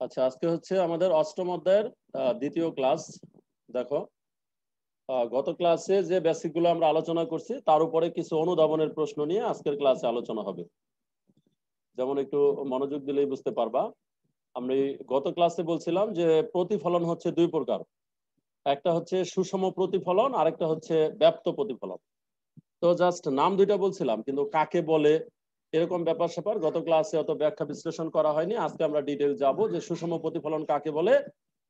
আচ্ছা, আজকে হচ্ছে আমাদের অষ্টম অধ্যায়ের দ্বিতীয় ক্লাস। দেখো, গত ক্লাসে যে বেসিক গুলো আমরা আলোচনা করছি তার উপরে কিছু অনুধাবনের প্রশ্ন নিয়ে আজকের ক্লাসে আলোচনা হবে। যেমন একটু মনোযোগ দিলেই বুঝতে পারবা। আমি গত ক্লাসে বলছিলাম যে প্রতিফলন হচ্ছে দুই প্রকার, একটা হচ্ছে সুষম প্রতিফলন আর একটা হচ্ছে ব্যাপ্ত প্রতিফলন। তো জাস্ট নাম দুইটা বলছিলাম, কিন্তু কাকে বলে এরকম ব্যাপার স্যাপার গত ক্লাসে অত ব্যাখ্যা বিশ্লেষণ করা হয়নি। আজকে আমরা ডিটেইল যাব যে সুষম প্রতিফলন কাকে বলে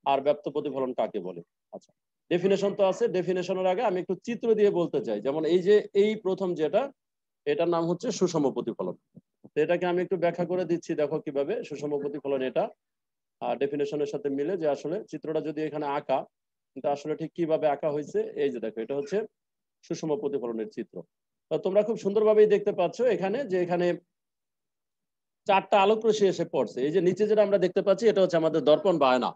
আর ব্যাপ্ত প্রতিফলন কাকে বলে। আচ্ছা, ডেফিনেশন তো আছে, ডেফিনেশনের আগে আমি একটু চিত্র দিয়ে বলতে চাই। যেমন এই যে এই প্রথম যেটা, এটার নাম হচ্ছে সুষম প্রতিফলন। তো এটাকে আমি একটু ব্যাখ্যা করে দিচ্ছি, দেখো কিভাবে সুষম প্রতিফলন এটা ডেফিনেশনের সাথে মিলে। যে আসলে চিত্রটা যদি এখানে আঁকা, কিন্তু আসলে ঠিক কিভাবে আঁকা হয়েছে, এই যে দেখো, এটা হচ্ছে সুষম প্রতিফলনের চিত্র। তোমরা খুব সুন্দরভাবেই দেখতে পাচ্ছ এখানে, যে এখানে চারটা আলোক রশ্মি এসে পড়ছে। এই যে নিচে যেটা আমরা দেখতে পাচ্ছি, এটা হচ্ছে আমাদের দর্পণ বা আয়না।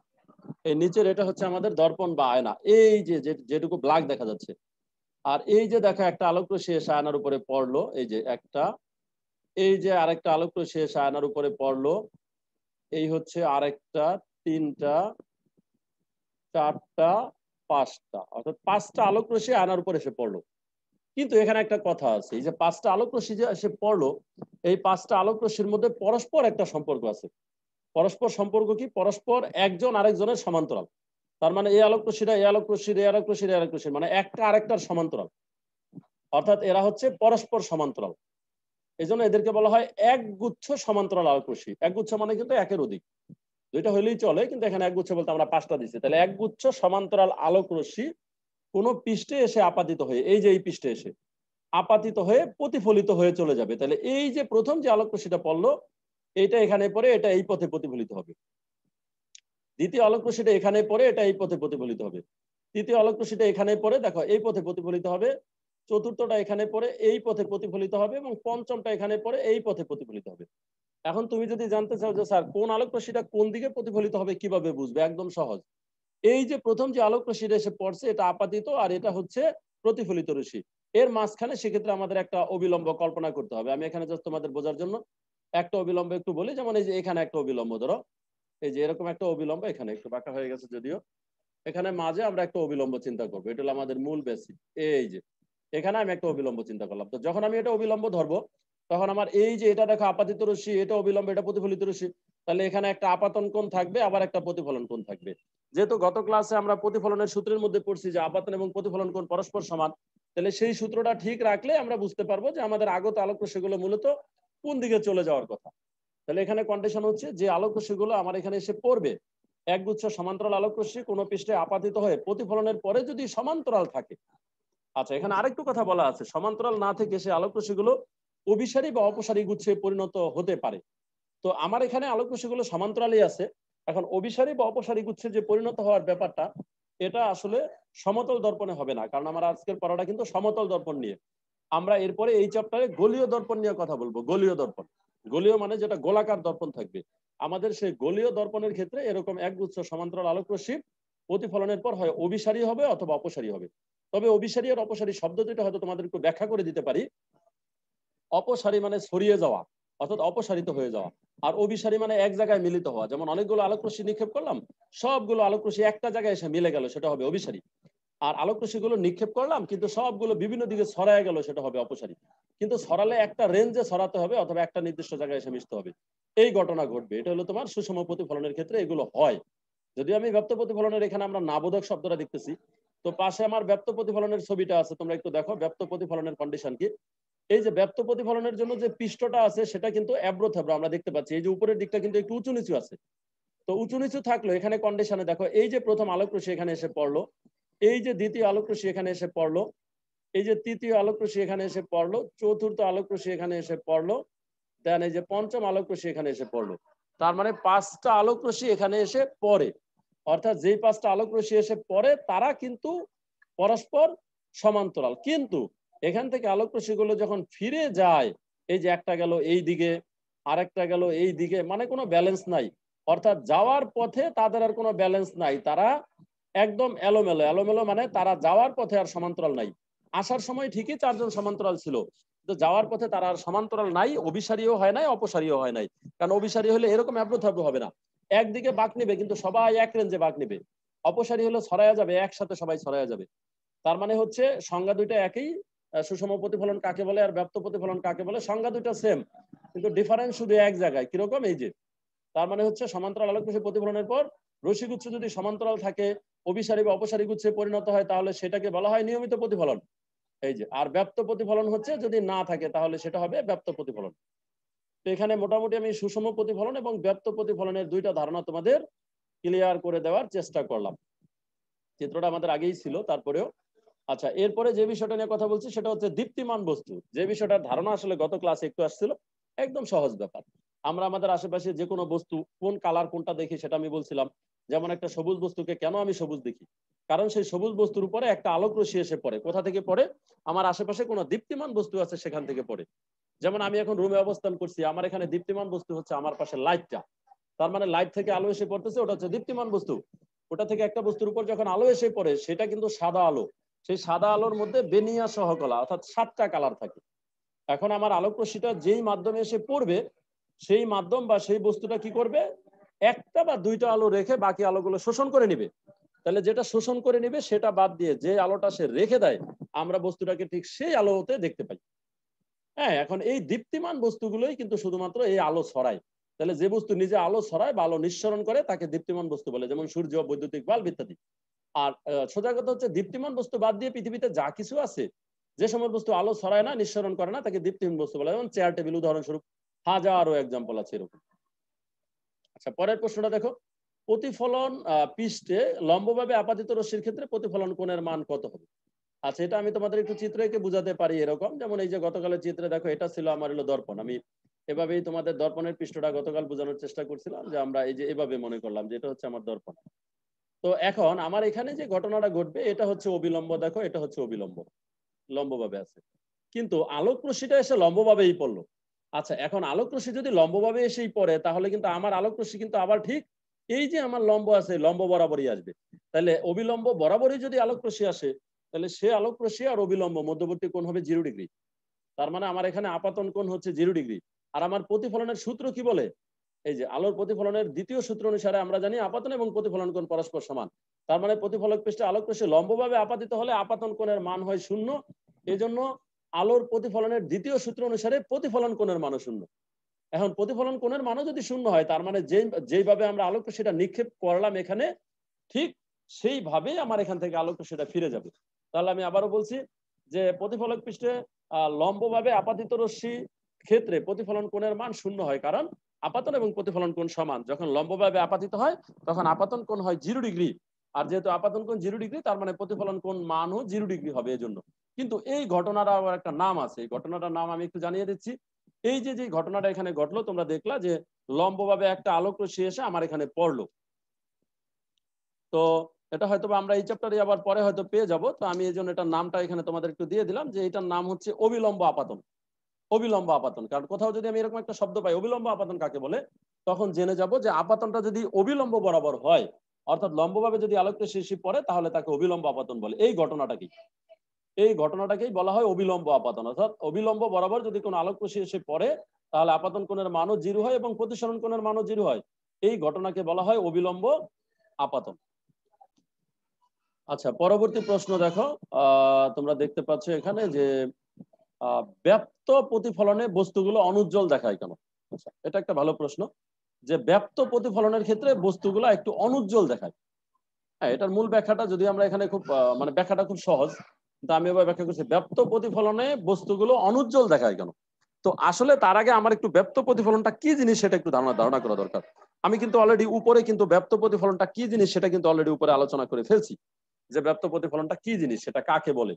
এই নিচের এটা হচ্ছে আমাদের দর্পণ বা আয়না, এই যে যেটুকু ব্ল্যাক দেখা যাচ্ছে। আর এই যে দেখো, একটা আলোক রশ্মি এসে আয়নার উপরে পড়লো, এই যে একটা, এই যে আরেকটা আলোক রশ্মি এসে আয়নার উপরে পড়লো, এই হচ্ছে আরেকটা, তিনটা, চারটা, পাঁচটা, অর্থাৎ পাঁচটা আলোক রশ্মি আয়নার উপর এসে পড়লো। কিন্তু এখানে একটা কথা আছে, এই যে পাঁচটা আলোক রশ্মি যে এসে পড়লো, এই পাঁচটা আলোক রশ্মির মধ্যে পরস্পর একটা সম্পর্ক আছে। পরস্পর সম্পর্ক কি? পরস্পর একজন আরেকজনের সমান্তরাল। তার মানে এই আলোক রশ্মিটা এই আলোক রশ্মির, এই আলোক রশ্মির, এই আলোক রশ্মির, মানে একটা আরেকটার সমান্তরাল। অর্থাৎ এরা হচ্ছে পরস্পর সমান্তরাল। এই জন্য এদেরকে বলা হয় একগুচ্ছ সমান্তরাল আলোক রশ্মি। একগুচ্ছ মানে কিন্তু একের অধিক, দুইটা হলেই চলে, কিন্তু এখানে একগুচ্ছ বলতে আমরা পাঁচটা দিচ্ছি। তাহলে একগুচ্ছ সমান্তরাল আলোক রশ্মি কোন পৃষ্ঠে এসে আপাতিত হয়ে, এই যে এই পৃষ্ঠে এসে আপাতিত হয়ে প্রতিফলিত হয়ে চলে যাবে। তাহলে এই যে প্রথম যে আলোক রশ্মিটা পড়লো, এটা এখানে পড়ে এটা এই পথে প্রতিফলিত হবে। দ্বিতীয় আলোক রশ্মিটা এখানে পড়ে এটা এই পথে প্রতিফলিত হবে। তৃতীয় আলোক রশ্মিটা এখানে পড়ে, দেখো, এই পথে প্রতিফলিত হবে। চতুর্থটা এখানে পড়ে এই পথে প্রতিফলিত হবে, এবং পঞ্চমটা এখানে পড়ে এই পথে প্রতিফলিত হবে। এখন তুমি যদি জানতে চাও যে স্যার কোন আলোক রশ্মিটা কোন দিকে প্রতিফলিত হবে, কিভাবে বুঝবে? একদম সহজ। এই যে প্রথম যে আলোক রশ্মিটা এসে পড়ছে, এটা আপাতিত আর এটা হচ্ছে প্রতিফলিত রশ্মি। এর মাঝখানে সেক্ষেত্রে আমাদের একটা অবিলম্ব কল্পনা করতে হবে। আমি এখানে জাস্ট তোমাদের বোঝার জন্য একটা অবিলম্ব একটু বলি। যেমন এই যে এখানে একটা অবিলম্ব ধরো, এই যে এরকম একটা অবিলম্ব, এখানে একটু বাঁকা হয়ে গেছে যদিও, এখানে মাঝে আমরা একটা অবিলম্ব চিন্তা করবো। এটা হলো আমাদের মূল বেসিক। এই যে এখানে আমি একটা অবিলম্ব চিন্তা করলাম। তো যখন আমি এটা অবিলম্ব ধরবো, তখন আমার এই যে এটা দেখো আপাতিত রশ্মি, এটা অবিলম্ব, এটা প্রতিফলিত রশ্মি। তাহলে এখানে একটা আপাতন কোণ থাকবে, আবার একটা প্রতিফলন কোণ থাকবে। যেহেতু গত ক্লাসে আমরা প্রতিফলনের সূত্রের মধ্যে পড়ছি যে আপাতন এবং প্রতিফলন কোণ পরস্পর সমান, তাহলে সেই সূত্রটা ঠিক রাখলে আমরা বুঝতে পারবো যে আমাদের আগত আলোক রশ্মিগুলো মূলত কোন দিকে চলে যাওয়ার কথা। তাহলে এখানে কন্ডিশন হচ্ছে যে আলোক রশ্মিগুলো আমার এখানে এসে পড়বে, একগুচ্ছ সমান্তরাল আলোক রশ্মি কোনো পৃষ্ঠে আপাতিত হয়ে প্রতিফলনের পরে যদি সমান্তরাল থাকে। আচ্ছা, এখানে আরেকটু কথা বলা আছে, সমান্তরাল না থেকে সে আলোক রশ্মিগুলো অভিসারী বা অপসারী গুচ্ছে পরিণত হতে পারে। তো আমার এখানে আলোক রশ্মিগুলো সমান্তরালই আছে। এখন অভিসারী বা অপসারী গুচ্ছে যে পরিণত হওয়ার ব্যাপারটা, এটা আসলে সমতল দর্পণে হবে না, কারণ আমার আজকের পড়াটা কিন্তু সমতল দর্পণ নিয়ে। আমরা এরপরে এই চ্যাপ্টারে গলীয় দর্পণ নিয়ে কথা বলবো। গলীয় দর্পণ, গলীয় মানে যেটা গোলাকার দর্পণ থাকবে আমাদের, সেই গলীয় দর্পণের ক্ষেত্রে এরকম একগুচ্ছ সমান্তরাল আলোক রশ্মি প্রতিফলনের পর হয় অভিসারী হবে অথবা অপসারী হবে। তবে অভিসারী আর অপসারী শব্দ দুটো হয়তো তোমাদের একটু ব্যাখ্যা করে দিতে পারি। অপসারী মানে ছড়িয়ে যাওয়া, অর্থাৎ অপসারিত হয়ে যাওয়া। আর অভিসারী মানে এক জায়গায় মিলিত হওয়া। যেমন অনেকগুলো আলোক রশ্মি নিক্ষেপ করলাম, সবগুলো আলোক রশ্মি একটা জায়গায় এসে মিলে গেল, সেটা হবে অভিসারী। আর আলোক রশ্মিগুলো নিক্ষেপ করলাম কিন্তু সবগুলো বিভিন্ন দিকে ছড়ায় গেল, সেটা হবে অপসারী। কিন্তু ছড়ালে একটা রেঞ্জে ছড়াতে হবে অথবা একটা নির্দিষ্ট জায়গায় এসে মিশতে হবে, এই ঘটনা ঘটবে। এটা হলো তোমার সুষম প্রতিফলনের ক্ষেত্রে এগুলো হয়। যদি আমি ব্যাপ্ত প্রতিফলনের, এখানে আমরা নাবোধক শব্দটা দেখতেছি, তো পাশে আমার ব্যাপ্ত প্রতিফলনের ছবিটা আছে, তোমরা একটু দেখো ব্যাপ্ত প্রতিফলনের কন্ডিশন কি। এই যে ব্যাপ্ত প্রতিফলনের জন্য যে পৃষ্ঠটা আছে সেটা কিন্তু অ্যাব্রো থ্যাব্রো আমরা দেখতে পাচ্ছি। এই যে উপরের দিকটা কিন্তু একটু উঁচু নিচু আছে। তো উঁচু নিচু থাকলো এখানে কন্ডিশনে দেখো, এই যে প্রথম আলোক রশ্মি এখানে এসে পড়লো, এই যে দ্বিতীয় আলোক রশ্মি এখানে এসে পড়লো, এই যে তৃতীয় আলোক রশ্মি এখানে এসে পড়লো, চতুর্থ আলোক রশ্মি এখানে এসে পড়লো, দেন এই যে পঞ্চম আলোক রশ্মি এখানে এসে পড়লো। তার মানে পাঁচটা আলোক রশ্মি এখানে এসে পড়ে। অর্থাৎ যেই পাঁচটা আলোক রশ্মি এসে পড়ে তারা কিন্তু পরস্পর সমান্তরাল। কিন্তু এখান থেকে আলোক রশ্মিগুলো যখন ফিরে যায়, এই যে একটা গেল এই দিকে, আরেকটা গেল এই দিকে, মানে কোনো ব্যালেন্স নাই। অর্থাৎ যাওয়ার পথে তাদের আর কোনো ব্যালেন্স নাই, তারা একদম এলোমেলো। এলোমেলো মানে তারা যাওয়ার পথে আর সমান্তরাল নাই। আসার সময় ঠিকই চারজন সমান্তরাল ছিল, তো যাওয়ার পথে তারা আর সমান্তরাল নাই, অভিসারীও হয় নাই, অপসারীও হয় নাই। কারণ অভিসারী হলে এরকম অ্যাব্রো থ্যাব্রো হবে না। একদিকে বাঁক নিবে কিন্তু সবাই এক রেঞ্জে বাঁক নিবে, অপসারী হলো ছড়ায়া যাবে, একসাথে সবাই ছড়ায়া যাবে। তার মানে হচ্ছে সংজ্ঞা দুইটা একই, সুষম প্রতিফলন কাকে বলে আর ব্যাপ্ত প্রতিফলন কাকে বলে, সংজ্ঞা দুইটা সেম কিন্তু ডিফারেন্স শুধু এক জায়গায়। কিরকম? এই যে তার মানে হচ্ছে সমান্তরাল আলোকরশ্মি প্রতিফলনের পর রশ্মিগুচ্ছ যদি সমান্তরাল থাকে, অভিসারী বা অপসারী গুচ্ছে পরিণত হয়, তাহলে সেটাকে বলা হয় নিয়মিত প্রতিফলন। এই যে, আর ব্যাপ্ত প্রতিফলন হচ্ছে যদি না থাকে তাহলে সেটা হবে ব্যাপ্ত প্রতিফলন। তো এখানে মোটামুটি আমি সুষম প্রতিফলন এবং ব্যাপ্ত প্রতিফলনের দুইটা ধারণা তোমাদের ক্লিয়ার করে দেওয়ার চেষ্টা করলাম। চিত্রটা আমাদের আগেই ছিল, তারপরেও। আচ্ছা, এরপরে যে বিষয়টা নিয়ে কথা বলছি সেটা হচ্ছে দীপ্তিমান বস্তু। যে বিষয়টার ধারণা আসলে গত ক্লাসে একটু আসছিল, একদম সহজ ব্যাপার। আমরা আমাদের আশেপাশে যে কোনো বস্তু কোন কালার কোনটা দেখি সেটা আমি বলছিলাম। যেমন একটা সবুজ বস্তুকে কেন আমি সবুজ দেখি? কারণ সেই সবুজ বস্তুর উপরে একটা আলোক রশ্মি এসে পড়ে। কোথা থেকে পড়ে? আমার আশেপাশে কোনো দীপ্তিমান বস্তু আছে সেখান থেকে পড়ে। যেমন আমি এখন রুমে অবস্থান করছি, আমার এখানে দীপ্তিমান বস্তু হচ্ছে আমার পাশে লাইটটা। তার মানে লাইট থেকে আলো এসে পড়তেছে, ওটা হচ্ছে দীপ্তিমান বস্তু। ওটা থেকে একটা বস্তুর উপর যখন আলো এসে পড়ে সেটা কিন্তু সাদা আলো। সেই সাদা আলোর মধ্যে বেনিয়া সহকলা অর্থাৎ 7টা কালার থাকে। এখন আমার আলোক রশ্মিটা যেই মাধ্যমে এসে পড়বে, সেই মাধ্যম বা সেই বস্তুটা কি করবে? একটা বা দুইটা আলো রেখে বাকি আলোগুলো শোষণ করে নিবে। তাহলে যেটা শোষণ করে নিবে সেটা বাদ দিয়ে যে আলোটা সে রেখে দেয়, আমরা বস্তুটাকে ঠিক সেই আলোতে দেখতে পাই। হ্যাঁ, এখন এই দীপ্তিমান বস্তুগুলোই কিন্তু শুধুমাত্র এই আলো ছড়ায়। তাহলে যে বস্তু নিজে আলো ছড়ায় বা আলো নিঃসরণ করে তাকে দীপ্তিমান বস্তু বলে, যেমন সূর্য, বৈদ্যুতিক বাল্ব ইত্যাদি। আর সোজা কথা হচ্ছে দীপ্তিমান বস্তু বাদ দিয়ে পৃথিবীতে যা কিছু আছে, যে সমস্ত বস্তু আলো ছড়ায় না, নিঃসরণ করে না, তাকে দীপ্তিহীন বস্তু বলে। যেমন চেয়ার টেবিল উদাহরণস্বরূপ, হাজারো এক্সাম্পল আছে এরকম। আচ্ছা, পরের প্রশ্নটা দেখো। প্রতিফলন পৃষ্ঠে লম্বভাবে আপাতিত রশ্মির ক্ষেত্রে প্রতিফলন কোণের মান কত হবে? আচ্ছা, এটা আমি তোমাদের একটু চিত্র এঁকে বুঝাতে পারি এরকম। যেমন এই যে গতকালের চিত্রে দেখো, এটা ছিল আমার হলো দর্পণ। আমি এভাবেই তোমাদের দর্পণের পৃষ্ঠটা গতকাল বোঝানোর চেষ্টা করছিলাম, যে আমরা এই যে এভাবে মনে করলাম যে এটা হচ্ছে আমার দর্পণ। তো এখন আমার এখানে যে ঘটনাটা ঘটবে এটা হচ্ছে অবিলম্ব। দেখো, এটা হচ্ছে অবিলম্ব, লম্বভাবে আছে, কিন্তু আলোক রশ্মিটা এসে লম্বভাবেই পড়লো। আচ্ছা, এখন আলোক রশ্মি যদি লম্বভাবে এসেই পড়ে, তাহলে কিন্তু আমার আলোক রশ্মি কিন্তু আবার ঠিক এই যে আমার লম্ব আছে, লম্ব বরাবরই আসবে। তাহলে অবিলম্ব বরাবরই যদি আলোক রশ্মি আসে, তাহলে সে আলোক রশ্মি আর অবিলম্ব মধ্যবর্তী কোণ হবে 0 ডিগ্রি। তার মানে আমার এখানে আপাতন কোণ হচ্ছে 0 ডিগ্রি। আর আমার প্রতিফলনের সূত্র কি বলে? এই যে আলোর প্রতিফলনের দ্বিতীয় সূত্র অনুসারে আমরা জানি আপাতন এবং প্রতিফলন কোণ পরস্পর সমান। তার মানে প্রতিফলক পৃষ্ঠে আলোক রশ্মি লম্বভাবে আপাতিত হলে আপাতন কোণের মান হয় 0। এই জন্য আলোর প্রতিফলনের দ্বিতীয় সূত্র অনুসারে প্রতিফলন কোণের মানও 0। এখন প্রতিফলন কোণের মানও যদি 0 হয়, তার মানে যেইভাবে আমরা আলোক রশ্মিটা নিক্ষেপ করলাম এখানে, ঠিক সেইভাবেই আমার এখান থেকে আলোক রশ্মিটা ফিরে যাবে। তাহলে আমি আবারও বলছি যে প্রতিফলক পৃষ্ঠে লম্বভাবে আপাতিত রশ্মি ক্ষেত্রে প্রতিফলন কোণের মান 0 হয়, কারণ আপাতন এবং প্রতিফলন কোণ সমান। যখন লম্বভাবে আপাতিত হয় তখন আপাতন কোণ হয় 0 ডিগ্রি, আর যেহেতু আপাতন কোণ 0 ডিগ্রি, তার মানে প্রতিফলন কোণ মানও 0 ডিগ্রি হবে। এজন্য কিন্তু এই ঘটনাটা আবার একটা নাম আছে। এই ঘটনাটার নাম আমি একটু জানিয়ে দিচ্ছি। এই যে যে ঘটনাটা এখানে ঘটলো, তোমরা দেখলা যে লম্বভাবে একটা আলোক রশ্মি এসে আমার এখানে পড়লো। তো এটা হয়তো আমরা এই চ্যাপ্টারে আবার পরে হয়তো পেয়ে যাব। তো আমি এই জন্য এটার নামটা এখানে তোমাদের একটু দিয়ে দিলাম, যে এটার নাম হচ্ছে অবিলম্ব আপাতন। অবিলম্ব আপাতন, কারণ কোথাও যদি আমি এরকম একটা শব্দ পাই অবিলম্ব আপাতন কাকে বলে, তখন জেনে যাব যে আপাতনটা যদি অবিলম্ব বরাবর হয়, অর্থাৎ লম্বভাবে যদি আলোক রশ্মি পড়ে, তাহলে তাকে অবিলম্ব আপাতন বলে। এই ঘটনাটাকেই বলা হয় অবিলম্ব আপাতন। অর্থাৎ অবিলম্ব বরাবর যদি কোনো আলোক রশ্মি এসে পড়ে, তাহলে আপাতন কোণের মানও 0 হয় এবং প্রতিসরণ কোণের মানও 0 হয়। এই ঘটনাকে বলা হয় অবিলম্ব আপাতন। আচ্ছা, পরবর্তী প্রশ্ন দেখো। তোমরা দেখতে পাচ্ছ এখানে যে ব্যাপ্ত প্রতিফলনে বস্তুগুলো অনুজ্জ্বল দেখায় কেন? আচ্ছা, এটা একটা ভালো প্রশ্ন, যে ব্যাপ্ত প্রতিফলনের ক্ষেত্রে বস্তুগুলো একটু অনুজ্জ্বল দেখায়। হ্যাঁ, এটার মূল ব্যাখ্যাটা যদি আমরা এখানে খুব মানে ব্যাখ্যাটা খুব সহজ, কিন্তু আমি এবার ব্যাখ্যা করছি। ব্যাপ্ত প্রতিফলনে বস্তুগুলো অনুজ্জ্বল দেখায় কেন? তো আসলে তার আগে আমার একটু ব্যাপ্ত প্রতিফলনটা কি জিনিস সেটা একটু ধারণা করা দরকার। আমি কিন্তু অলরেডি উপরে কিন্তু ব্যাপ্ত প্রতিফলনটা কি জিনিস সেটা কিন্তু অলরেডি উপরে আলোচনা করে ফেলছি, যে ব্যাপ্ত প্রতিফলনটা কি জিনিস, সেটা কাকে বলে।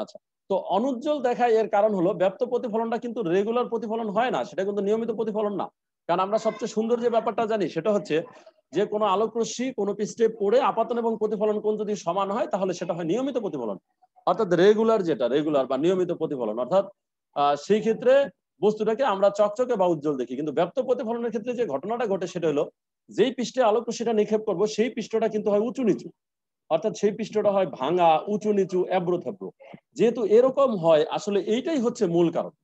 আচ্ছা, তো অনুজ্জ্বল দেখায় এর কারণ হলো ব্যাপ্ত প্রতিফলনটা কিন্তু রেগুলার প্রতিফলন হয় না, সেটা কিন্তু নিয়মিত প্রতিফলন না। কারণ আমরা সবচেয়ে সুন্দর যে ব্যাপারটা জানি সেটা হচ্ছে যে কোনো আলোক রশ্মি কোনো পৃষ্ঠে পড়ে আপাতন এবং প্রতিফলন কোণ যদি সমান হয়, তাহলে সেটা হয় নিয়মিত প্রতিফলন। অর্থাৎ রেগুলার বা নিয়মিত প্রতিফলন, অর্থাৎ সেই ক্ষেত্রে বস্তুটাকে আমরা চকচকে বা উজ্জ্বল দেখি। কিন্তু ব্যাপ্ত প্রতিফলনের ক্ষেত্রে যে ঘটনাটা ঘটে সেটা হলো, যেই পৃষ্ঠে আলোক রশ্মিটা নিক্ষেপ করবো সেই পৃষ্ঠটা কিন্তু হয় উঁচু নিচু, অর্থাৎ সেই পৃষ্ঠটা হয় ভাঙা, উঁচু নিচু, এবড়ো থেবড়ো। যেহেতু এরকম হয়, আসলে এইটাই হচ্ছে মূল কারণ।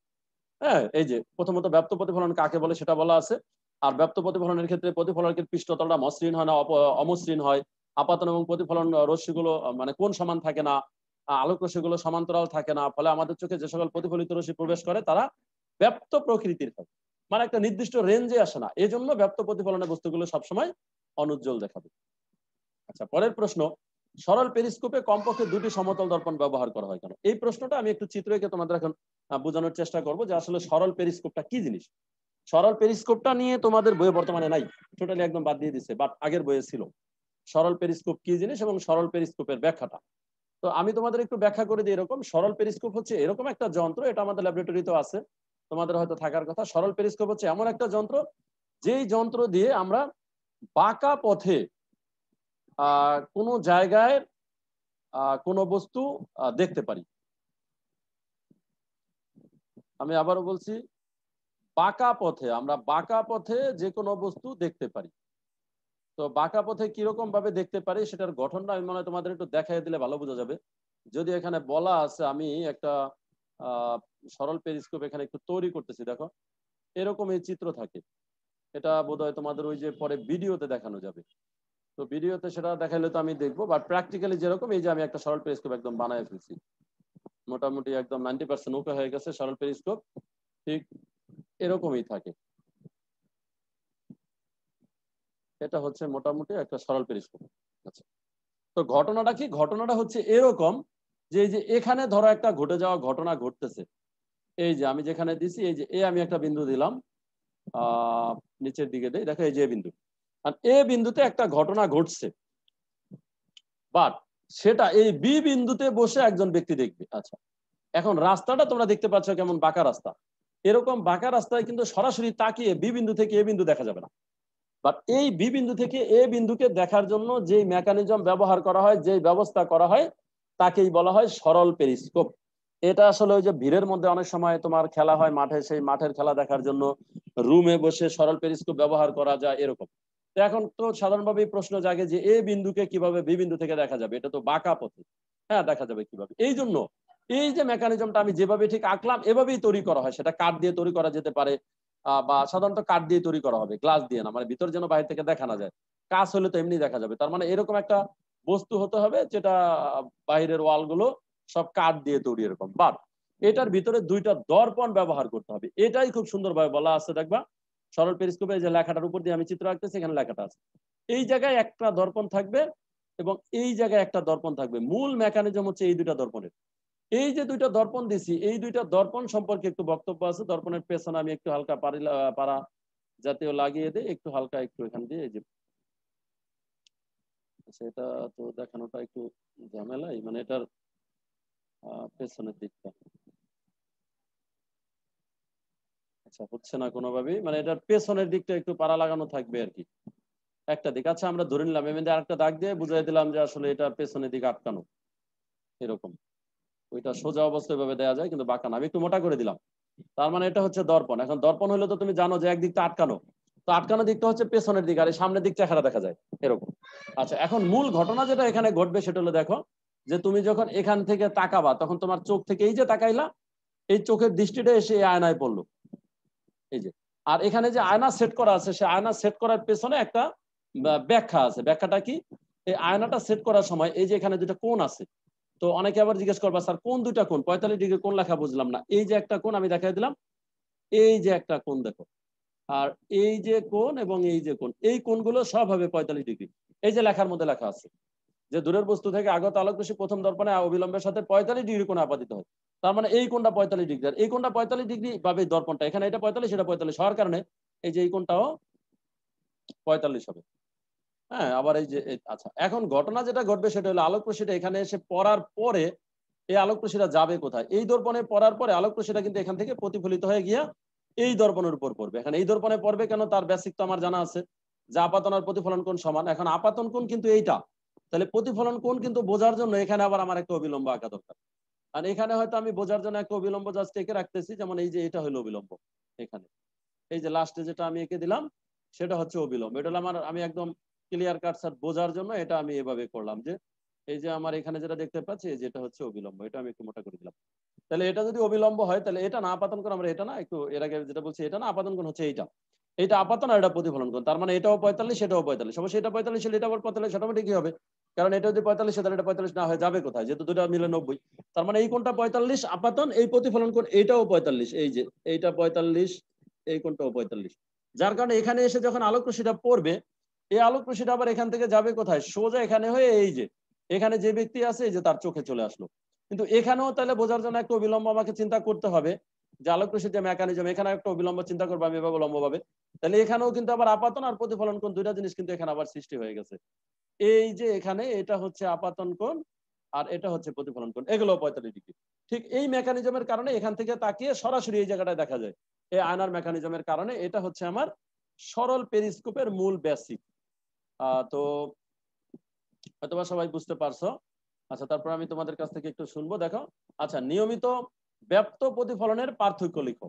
হ্যাঁ, এই যে প্রথমত ব্যাপ্ত প্রতিফলন কাকে বলে সেটা বলা আছে। আর ব্যাপ্ত প্রতিফলনের ক্ষেত্রে প্রতিফলনের পৃষ্ঠতলটা মসৃণ হয় না, অমসৃণ হয়। আপাতন এবং প্রতিফলন রশ্মিগুলো মানে কোণ সমান থাকে না, আলোক রশ্মিগুলো সমান্তরাল থাকে না, ফলে আমাদের চোখে যে সকল প্রতিফলিত রশ্মি প্রবেশ করে তারা ব্যাপ্ত প্রকৃতির হয়, মানে একটা নির্দিষ্ট রেঞ্জে আসে না। এই জন্য ব্যাপ্ত প্রতিফলনের বস্তুগুলো সবসময় অনুজ্জ্বল দেখাবে। আচ্ছা, পরের প্রশ্ন, সরল পেরিস্কোপে কমপক্ষে 2টি সমতল দর্পণ ব্যবহার করা হয় কেন? এই প্রশ্নটা আমি একটু চিত্র এঁকে তোমাদের এখন বোঝানোর চেষ্টা করব যে আসলে সরল পেরিস্কোপটা কি জিনিস। সরল পেরিস্কোপটা নিয়ে তোমাদের বইয়ে বর্তমানে নাই, টোটালি একদম বাদ দিয়ে দিচ্ছে, বাট আগের বইয়ে ছিল সরল পেরিস্কোপ কি জিনিস এবং সরল পেরিস্কোপের ব্যাখ্যাটা। তো আমি তোমাদের একটু ব্যাখ্যা করে দিই। এরকম সরল পেরিস্কোপ হচ্ছে এরকম একটা যন্ত্র, এটা আমাদের ল্যাবরেটরিতেও আছে, তোমাদের হয়তো থাকার কথা। সরল পেরিস্কোপ হচ্ছে এমন একটা যন্ত্র যেই যন্ত্র দিয়ে আমরা বাঁকা পথে কোনো জায়গায় কোনো বস্তু দেখতে পারি। আমি আবারও বলছি, বাঁকা পথে, আমরা বাঁকা পথে যে কোনো বস্তু দেখতে পারি। তো বাঁকা পথে কিরকম ভাবে দেখতে পারি সেটার গঠনটা আমি মনে হয় তোমাদের একটু দেখাই দিলে ভালো বোঝা যাবে। যদি এখানে বলা আছে, আমি একটা সরল পেরিস্কোপ এখানে একটু তৈরি করতেছি, দেখো এরকম এই চিত্র থাকে। এটা বোধহয় তোমাদের ওই যে পরে ভিডিওতে দেখানো যাবে, তো ভিডিওতে সেটা দেখাইলে তো আমি দেখবো, বাট প্র্যাকটিক্যালি যেরকম, এই যে আমি একটা সরল পেরিস্কোপ একদম বানায় ফেলছি, মোটামুটি একদম 90% ওকে হয়ে গেছে সরল পেরিস্কোপ, ঠিক এরকমই থাকে। এটা হচ্ছে মোটামুটি একটা সরল পেরিস্কোপ। আচ্ছা, তো ঘটনাটা কি? ঘটনাটা হচ্ছে এরকম যে এই যে এখানে ধরো একটা ঘটে যাওয়া ঘটনা ঘটতেছে, এই যে আমি যেখানে দিছি, এই যে আমি একটা বিন্দু দিলাম, নিচের দিকে দেই, দেখো এই যে বিন্দু, আর এ বিন্দুতে একটা ঘটনা ঘটছে, বাট সেটা এই বি বিন্দুতে বসে একজন ব্যক্তি দেখবে। আচ্ছা, এখন রাস্তাটা তোমরা দেখতে পাচ্ছ কেমন বাঁকা রাস্তা, এরকম বাঁকা রাস্তায় কিন্তু সরাসরি তাকিয়ে বি বিন্দু থেকে এ বিন্দু দেখা যাবে না, বাট এই বি বিন্দু থেকে এ বিন্দুকে দেখার জন্য যে মেকানিজম ব্যবহার করা হয়, যে ব্যবস্থা করা হয়, তাকেই বলা হয় সরল পেরিস্কোপ। এটা আসলে ওই যে ভিড়ের মধ্যে অনেক সময় তোমার খেলা হয় মাঠে, সেই মাঠের খেলা দেখার জন্য রুমে বসে সরল পেরিস্কোপ ব্যবহার করা যায় এরকম। তো এখন তো সাধারণভাবে প্রশ্ন জাগে যে এ বিন্দুকে কিভাবে বি বিন্দু থেকে দেখা যাবে, এটা তো বাঁকা পথে, হ্যাঁ দেখা যাবে কিভাবে? এই জন্য এই যে মেকানিজমটা আমি যেভাবে ঠিক আঁকলাম এভাবেই তৈরি করা হয়। সেটা কাঠ দিয়ে তৈরি করা যেতে পারে, বা সাধারণত কাঠ দিয়ে তৈরি করা হবে, গ্লাস দিয়ে না, মানে ভিতর যেন বাইরে থেকে দেখা না যায়। কাঁচ হলে তো এমনি দেখা যাবে, তার মানে এরকম একটা বস্তু হতে হবে যেটা বাইরের ওয়াল গুলো সব কাঠ দিয়ে তৈরি এরকম। বাট এটার ভিতরে 2টা দর্পণ ব্যবহার করতে হবে, এটাই খুব সুন্দরভাবে বলা আছে। দেখবা সরল পেরিস্কোপে যে লেখাটার উপর দিয়ে আমি চিত্র আঁকতেছি, এখানে লেখাটা আছে, এই জায়গায় একটা দর্পণ থাকবে এবং এই জায়গায় একটা দর্পণ থাকবে। মূল মেকানিজম হচ্ছে এই 2টা দর্পণের। এই যে 2টা দর্পণ দিছি, এই 2টা দর্পণ সম্পর্কে একটু বক্তব্য আছে। দর্পণের পেছনে আমি একটু হালকা পারা জাতীয় লাগিয়ে দেই, একটু হালকা একটু এখান দিয়ে, এই যে সেটা তো দেখানোটা একটু ঝামেলাই, মানে এটার পেছনের দিকটা আচ্ছা হচ্ছে না কোনোভাবেই, মানে এটার পেছনের দিকটা একটু পাড়া লাগানো থাকবে আর কি, একটা দিক। আচ্ছা আমরা ধরে নিলাম, এমনি আরেকটা দাগ দিয়ে বুঝাই দিলাম যে আসলে এটা পেছনের দিকে আটকানো এরকম। ওইটা সোজা অবস্থায় ভাবে দেওয়া যায় কিন্তু বাঁকা না, আমি একটু মোটা করে দিলাম। তার মানে এটা হচ্ছে দর্পণ। এখন দর্পণ হলে তো তুমি জানো যে একদিকটা আটকানো, তো আটকানো দিকটা হচ্ছে পেছনের দিকে, আর এই সামনের দিক চেহারা দেখা যায় এরকম। আচ্ছা, এখন মূল ঘটনা যেটা এখানে ঘটবে সেটা হলো, দেখো যে তুমি যখন এখান থেকে তাকাবা তখন তোমার চোখ থেকে এই যে তাকাইলা, এই চোখের দৃষ্টিটা এসে এই আয়নায় পড়লো, এই যে। আর এখানে যে আয়না সেট করা আছে, সে আয়না সেট করার পেছনে একটা ব্যাখ্যা আছে। ব্যাখ্যাটা কি? এই আয়নাটা সেট করার সময় এই যে এখানে 2টা কোণ আছে, তো অনেকে আবার জিজ্ঞেস করবা স্যার কোন 2টা কোণ, 45 ডিগ্রি কোণ লেখা বুঝলাম না। এই যে একটা কোণ আমি দেখাই দিলাম, এই যে একটা কোণ দেখো, আর এই যে কোণ এবং এই যে কোণ, এই কোণগুলো সব হবে 45 ডিগ্রি। এই যে লেখার মধ্যে লেখা আছে যে দূরের বস্তু থেকে আগত আলোক রশ্মি প্রথম দর্পণে অবিলম্বের সাথে 45 ডিগ্রি কোণে আপতিত হয়। তার মানে এই কোণটা 45 ডিগ্রি, আর এই কোণটা 45 ডিগ্রি ভাবে দর্পণটা, এখানে এটা 45, এটা 45 হওয়ার কারণে এই যে এই কোণটাও 45 হবে। হ্যাঁ, আবার এই যে আচ্ছা, এখন ঘটনা যেটা ঘটবে সেটা হলো আলোক রশ্মিটা এখানে এসে পড়ার পরে এই আলোক রশ্মিটা যাবে কোথায়? এই দর্পণে পড়ার পরে আলোক রশ্মিটা কিন্তু এখান থেকে প্রতিফলিত হয়ে গিয়া এই দর্পণের উপর পড়বে। এখন এই দর্পণে পড়বে কেন, তার বেসিক তো আমার জানা আছে যে আপাতন আর প্রতিফলন কোণ সমান। এখন আপাতন কোণ কিন্তু এইটা, তাহলে প্রতিফলন কোণ কিন্তু বোঝার জন্য এখানে আবার আমার একটা অবিলম্ব আঁকা দরকার। আর এখানে হয়তো আমি বোঝার জন্য একটা অবিলম্ব জাস্ট এঁকে রাখতেছি, যেমন এই যে এটা হলো অবিলম্ব, এখানে এই যে লাস্টে যেটা আমি এঁকে দিলাম সেটা হচ্ছে অবিলম্ব। এটা হলো আমার, আমি একদম ক্লিয়ার কাট স্যার বোঝার জন্য এটা আমি এভাবে করলাম যে এই যে আমার এখানে যেটা দেখতে পাচ্ছি যেটা হচ্ছে অবিলম্ব, এটা আমি একটু মোটা করে দিলাম। তাহলে এটা যদি অবিলম্ব হয় তাহলে এটা না আপাতন কোণ, আমরা এটা না একটু এর আগে যেটা বলছি এটা না আপাতন কোণ হচ্ছে এইটা। এটা আপাতন আর এটা প্রতিফলন কোণ, তার মানে এটাও 45, এটাও 45, অবশ্যই এটা 45 হলে এটা আবার 45 অটোমেটিক কি হবে, কারণ এটা যদি 45 হয় তাহলে এটা 45 না হয়ে যাবে কোথায়, যেহেতু দুটো মিলে 90। তার মানে এই কোণটা 45 আপাতন, এই প্রতিফলন কোণ এইটাও 45, এই যে এইটা 45, এই কোণটাও 45। যার কারণে এখানে এসে যখন আলোক রশ্মিটা পড়বে, এই আলোক রশ্মিটা আবার এখান থেকে যাবে কোথায়, সোজা এখানে হয়ে এই যে এখানে যে ব্যক্তি আছে এই যে তার চোখে চলে আসলো। কিন্তু এখানেও তাহলে বোঝার জন্য একটা অবিলম্ব আমাকে চিন্তা করতে হবে, যে আলোক রশ্মির যে মেকানিজম, এখানে একটা অবিলম্ব চিন্তা করবো আমি এভাবে লম্ব ভাবে, তাহলে এখানেও কিন্তু আবার আপাতন আর প্রতিফলন কোণ দুইটা জিনিস কিন্তু এখানে আবার সৃষ্টি হয়ে গেছে। এই যে এখানে এটা হচ্ছে আপাতন কোণ আর এটা হচ্ছে প্রতিফলন কোণ, এগুলো 45 ডিগ্রি। ঠিক এই মেকানিজমের কারণে এখান থেকে তাকিয়ে সরাসরি এই জায়গাটায় দেখা যায়, এই আয়নার মেকানিজমের কারণে। এটা হচ্ছে আমার সরল পেরিস্কোপের মূল বেসিক। তো হয়তোবা সবাই বুঝতে পারছো। আচ্ছা, তারপর আমি তোমাদের কাছ থেকে একটু শুনবো। দেখো, আচ্ছা, নিয়মিত ব্যাপ্ত প্রতিফলনের পার্থক্য লিখো।